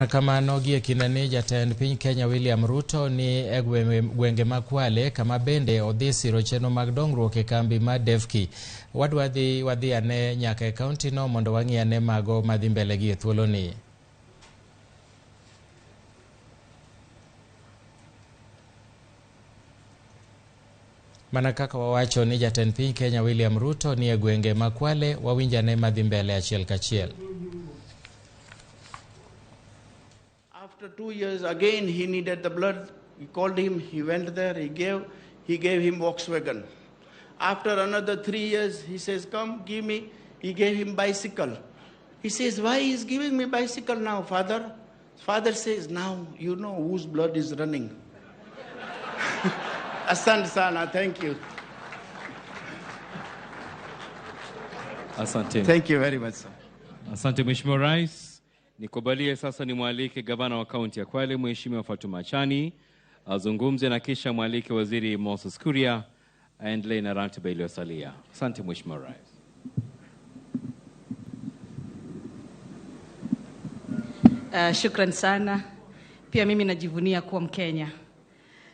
Kamano gie kinani jatend piny Kenya William Ruto ni gwenge ma Kwale kama bende odhi siro chenro mag dongruok e kambi ma Devki. Wadhi ane nyaka e kaunti no mondo wang'i ane mago madhi mbele gi e thuolo ni. Mana kaka wawacho ni jatend piny Kenya William Ruto ni e gwenge ma Kwale, wawinjane madhi mbele achiel kachiel. After 2 years, again he needed the blood. We called him, he went there, he gave him Volkswagen. After another 3 years, he says, come, give me. He gave him bicycle. He says, why is giving me bicycle now, father? Father says, now you know whose blood is running. Asante sana, thank you. Asante. Thank you very much, sir. Asante Mheshimiwa Rais. Nikubalie sasa ni mwalike gavana wa kaunti ya Kwale Mheshimiwa Fatuma Achani azungumze na kisha mwalike waziri Moses Kuria aendelee na ratiba iliyosalia. Asante Mheshimiwa Rais. Shukran sana. Pia mimi najivunia kuwa Mkenya.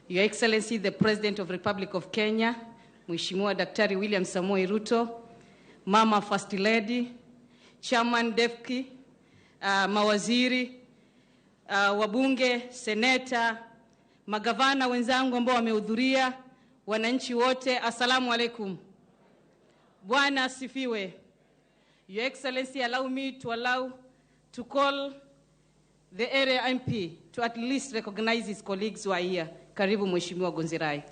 Your Excellency the President of Republic of Kenya, Mheshimiwa Daktari William Samoei Ruto, Mama First Lady, Chairman Devki, mawaziri, wabunge, seneta, magavana wenzangu ambao wamehudhuria, wananchi wote, assalamu alaikum. Bwana asifiwe. Your Excellency, allow me to call the area MP to at least recognize his colleagues who are here. Karibu Mheshimiwa Gonzirai.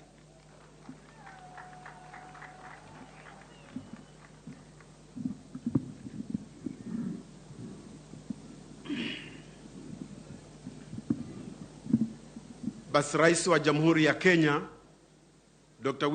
Basi Rais wa Jamhuri ya Kenya Dr.